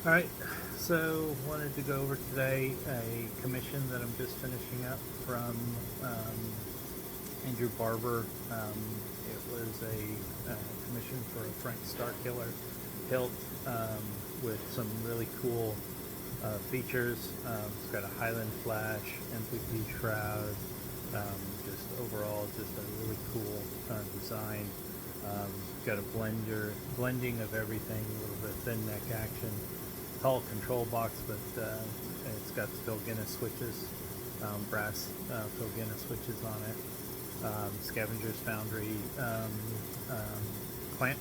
Alright, so wanted to go over today a commission that I'm just finishing up from Andrew Barber. It was a commission for a Frank Starkiller hilt with some really cool features. It's got a Heiland Flash, MPP shroud, just overall just a really cool design. Got a blending of everything, a little bit of thin neck action, tall control box, but it's got Phil Guinness switches, brass Phil Guinness switches on it. Scavenger's Foundry clamp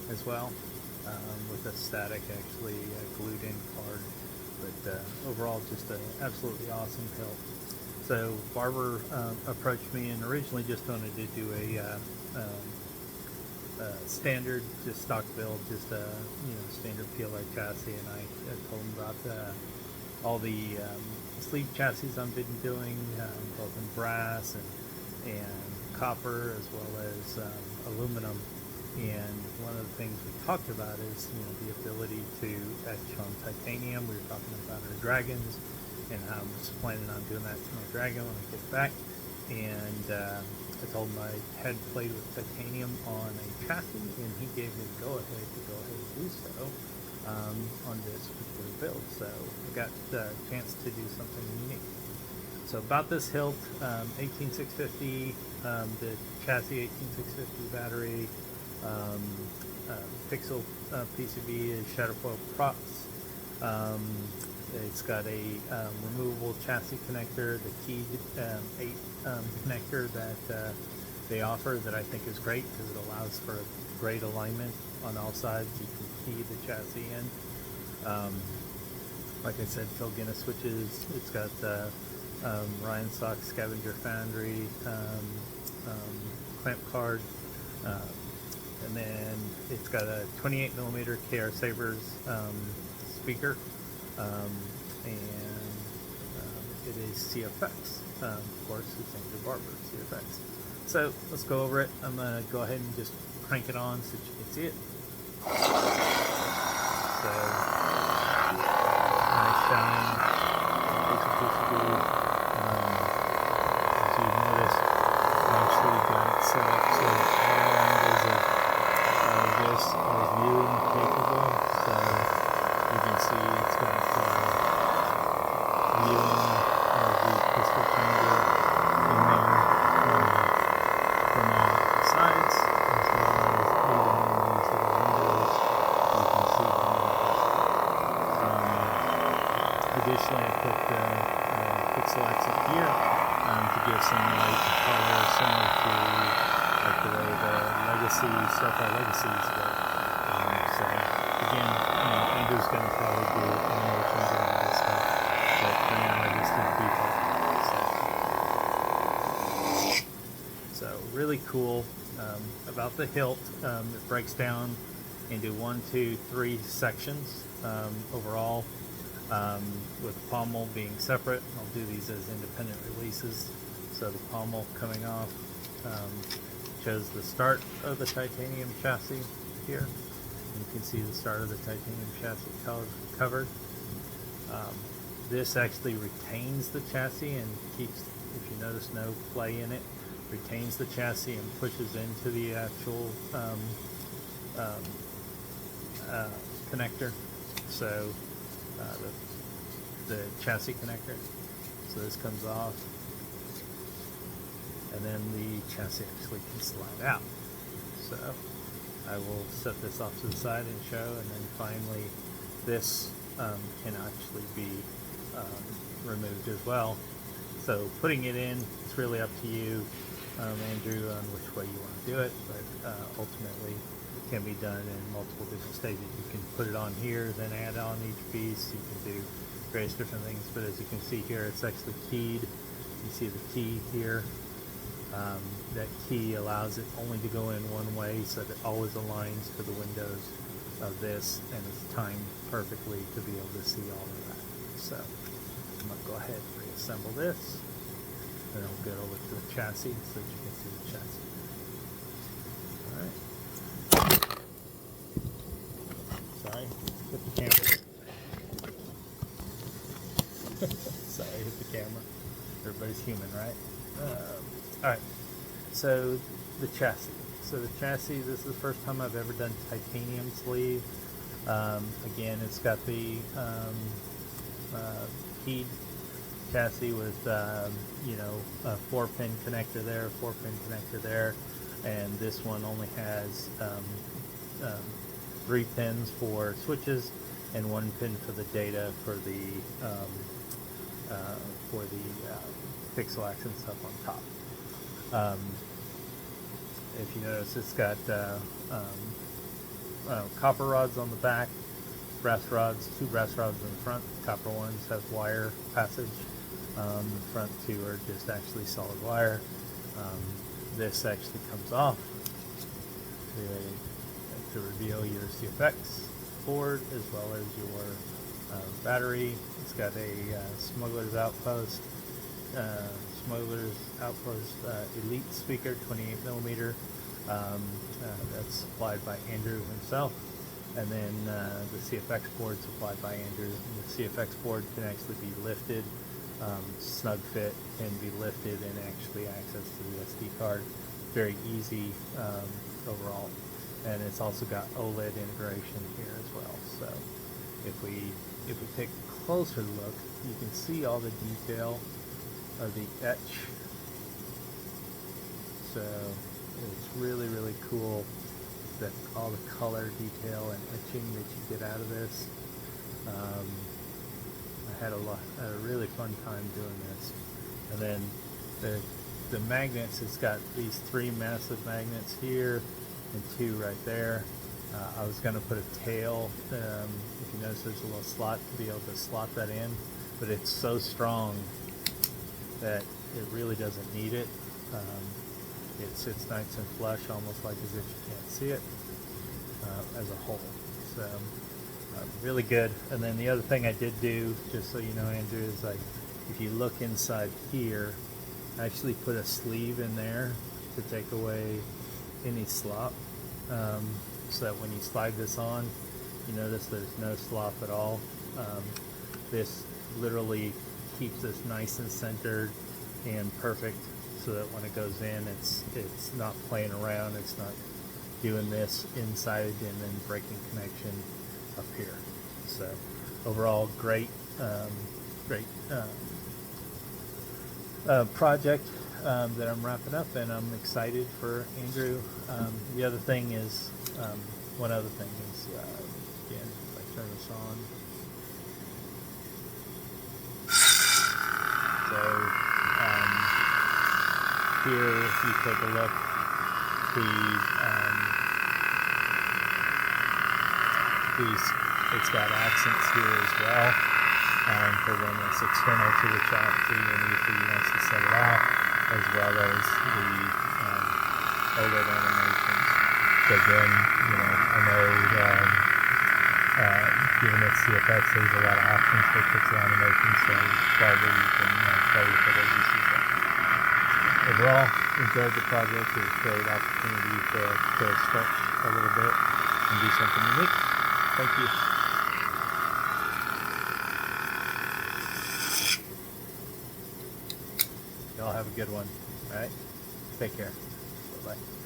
as well, with a static actually glued in card. But overall, just an absolutely awesome hilt. So Barber approached me and originally just wanted to do a standard, just stock build, just a standard PLA chassis, and I told him about all the sleeve chassis I've been doing, both in brass and copper as well as aluminum. And one of the things we talked about is the ability to etch on titanium. We were talking about our dragons and how I'm just planning on doing that to my dragon when I get back. And I told him I had played with titanium on a chassis, and he gave me the go-ahead and do so on this particular build. So I got the chance to do something unique. So about this hilt, 18650, the chassis 18650 battery, pixel PCB is Shatterfoil props. It's got a removable chassis connector, the keyed 8 connector that they offer that I think is great because it allows for great alignment on all sides. You can key the chassis in. Like I said, Phil Guinness switches. It's got Ryan Sock Scavenger Foundry clamp card. And then it's got a 28mm KR Sabers speaker, and it is CFX. Of course, it's Andrew Barber, CFX. So let's go over it. I'm going to go ahead and just crank it on so that you can see it. So, nice shine, piece of PCB. As you notice, I actually got it set up so all angles of this are viewing capable. So you can see it's got viewing of the pistol chamber in there from all sides, as well as even in these little windows you can see them. Additionally, I put the pixel accent here to give some light color similar to like the way the Legacy, Starfire Legacies work. So again, Andrew's going to probably do more changing on this stuff, but for now I just did default. So really cool. About the hilt, it breaks down into 1, 2, 3 sections overall, with the pommel being separate. I'll do these as independent releases. So the pommel coming off shows the start of the titanium chassis here. You can see the start of the titanium chassis covered. This actually retains the chassis and keeps, if you notice, no play in it. Retains the chassis and pushes into the actual connector. So the chassis connector. So this comes off, and then the chassis actually can slide out. So I will set this off to the side and show, and then finally this can actually be removed as well. So putting it in, it's really up to you, Andrew, on which way you want to do it, but ultimately it can be done in multiple different stages. You can put it on here, then add on each piece. You can do various different things, but as you can see here, it's actually keyed. You see the key here. That key allows it only to go in one way, so that it always aligns to the windows of this, and it's timed perfectly to be able to see all of that. So I'm going to go ahead and reassemble this, and I'll get over to the chassis so that you can see the chassis. Alright. Sorry, put the camera. Sorry, I hit the camera. Everybody's human, right? All right. So the chassis. So the chassis. This is the first time I've ever done titanium sleeve. Again, it's got the keyed chassis with you know, a 4-pin connector there, 4-pin connector there, and this one only has 3 pins for switches and 1 pin for the data for the pixel accent stuff on top. If you notice, it's got copper rods on the back, brass rods, 2 brass rods in the front. The copper ones have wire passage. The front 2 are just actually solid wire. This actually comes off to reveal your CFX board as well as your battery. It's got a Smuggler's Outpost Elite speaker, 28 millimeter. That's supplied by Andrew himself, and then the CFX board supplied by Andrew. And the CFX board can actually be lifted, snug fit, can be lifted, and actually access to the SD card. Very easy overall, and it's also got OLED integration here as well. So if we take a closer look, you can see all the detail of the etch. So it's really, really cool that all the color detail and etching that you get out of this. I had a really fun time doing this. And then the magnets, it's got these 3 massive magnets here and 2 right there. I was going to put a tail. If you notice, there's a little slot to be able to slot that in, but it's so strong that it really doesn't need it. It sits nice and flush, almost like as if you can't see it as a whole. So really good. And then the other thing I did do, just so you know, Andrew, is like if you look inside here, I actually put a sleeve in there to take away any slop, so that when you slide this on, you notice there's no slop at all. This literally keeps this nice and centered and perfect, so that when it goes in, it's not playing around, it's not doing this inside and then breaking connection up here. So overall, great project that I'm wrapping up, and I'm excited for Andrew. The other thing is, one other thing is, again, if I turn this on, so here, if you take a look, it's got accents here as well, for when it's external to the chassis and if he wants to set it off, as well as the OLED animations. So again, you know, I know given its CFX, there's a lot of options for pixel animation, so probably you can play with it as you see fit. Overall, enjoyed the project. It was a great opportunity to stretch a little bit and do something unique. Thank you. Y'all have a good one. All right? Take care. Bye-bye.